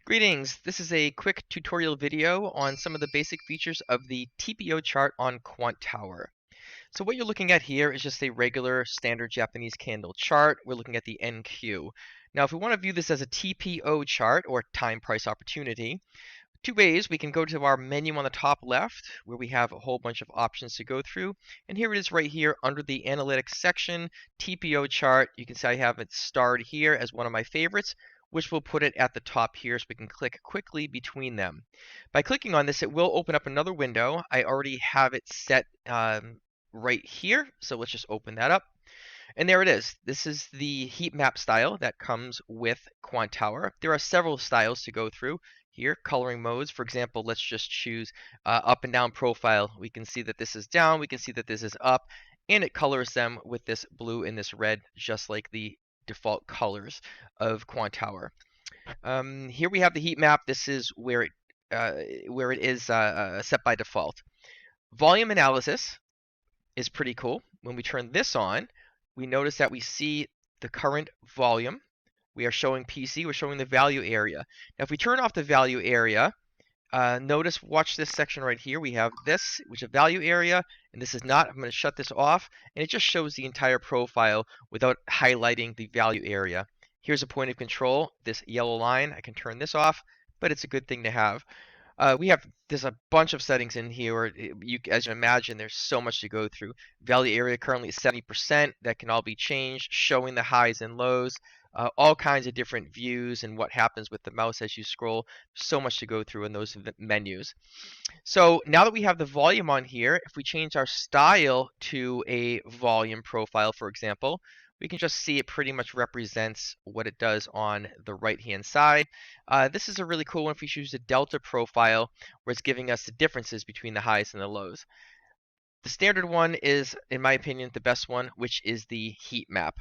Greetings, this is a quick tutorial video on some of the basic features of the TPO chart on Quantower. So what you're looking at here is just a regular standard Japanese candle chart. We're looking at the NQ. Now if we want to view this as a TPO chart or time price opportunity, two ways. We can go to our menu on the top left where we have a whole bunch of options to go through, and here it is right here under the analytics section, TPO chart. You can see I have it starred here as one of my favorites, which will put it at the top here so we can click quickly between them. By clicking on this, it will open up another window. I already have it set right here, so let's just open that up. And there it is. This is the heat map style that comes with Quantower. There are several styles to go through here. Coloring modes, for example, let's just choose up and down profile. We can see that this is down, we can see that this is up, and it colors them with this blue and this red, just like the default colors of Quantower. Here we have the heat map. This is where it is set by default. Volume analysis is pretty cool. When we turn this on, we notice that we see the current volume. We are showing PC, we're showing the value area. Now if we turn off the value area, watch this section right here. We have this, which is value area, and this is not. I'm going to shut this off, and it just shows the entire profile without highlighting the value area. Here's a point of control, this yellow line. I can turn this off, but it's a good thing to have. There's a bunch of settings in here. As you imagine, there's so much to go through. Value area currently at 70%. That can all be changed, showing the highs and lows, all kinds of different views and what happens with the mouse as you scroll. So much to go through in those menus. So now that we have the volume on here, if we change our style to a volume profile, for example, we can just see it pretty much represents what it does on the right-hand side. This is a really cool one if we choose a delta profile, where it's giving us the differences between the highs and the lows. The standard one is, in my opinion, the best one, which is the heat map.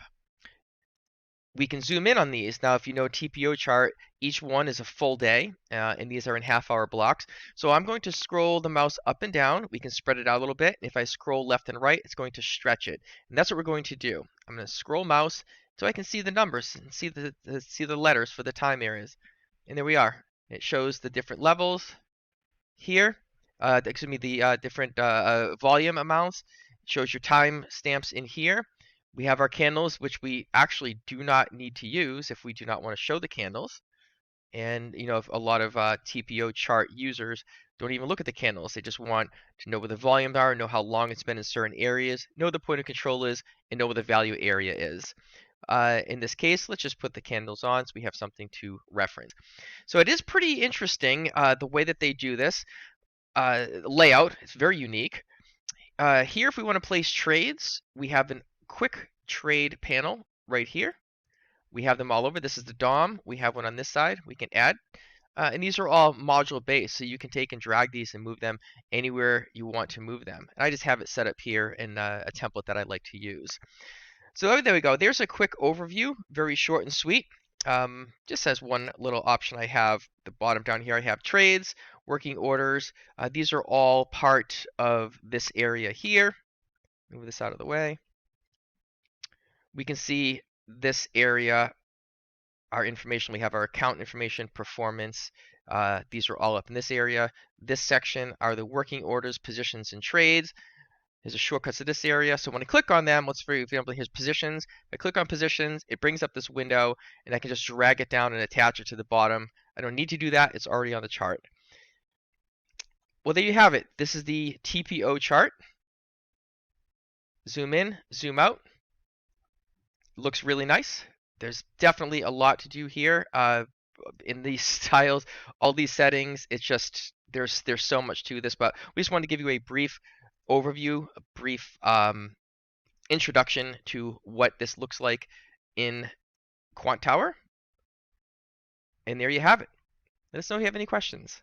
We can zoom in on these. Now, if you know TPO chart, each one is a full day, and these are in half-hour blocks. So I'm going to scroll the mouse up and down. We can spread it out a little bit. If I scroll left and right, it's going to stretch it. And that's what we're going to do. I'm going to scroll mouse so I can see the numbers and see the letters for the time areas. And there we are. It shows the different levels here. The different volume amounts. It shows your time stamps in here. We have our candles, which we actually do not need to use if we do not want to show the candles. And if a lot of TPO chart users don't even look at the candles. They just want to know where the volumes are, know how long it's been in certain areas, know the point of control is, and know where the value area is. In this case, let's just put the candles on so we have something to reference. So it is pretty interesting the way that they do this layout. It's very unique. Here, if we want to place trades, we have a quick trade panel right here. We have them all over. This is the DOM. We have one on this side. We can add. And these are all module based, so you can take and drag these and move them anywhere you want to move them. And I just have it set up here in a template that I like to use. So there we go. There's a quick overview, very short and sweet. Just as one little option I have, the bottom down here I have trades, working orders. These are all part of this area here. Move this out of the way. We can see this area, our information. We have our account information, performance. These are all up in this area. This section are the working orders, positions, and trades. There's a shortcut to this area. So when I click on them, let's for example, here's positions. If I click on positions, it brings up this window, and I can just drag it down and attach it to the bottom. I don't need to do that. It's already on the chart. Well, there you have it. This is the TPO chart. Zoom in, zoom out. Looks really nice. There's definitely a lot to do here in these styles, all these settings. It's just there's so much to this, but we just wanted to give you a brief overview, a brief introduction to what this looks like in Quantower. And there you have it. Let us know if you have any questions.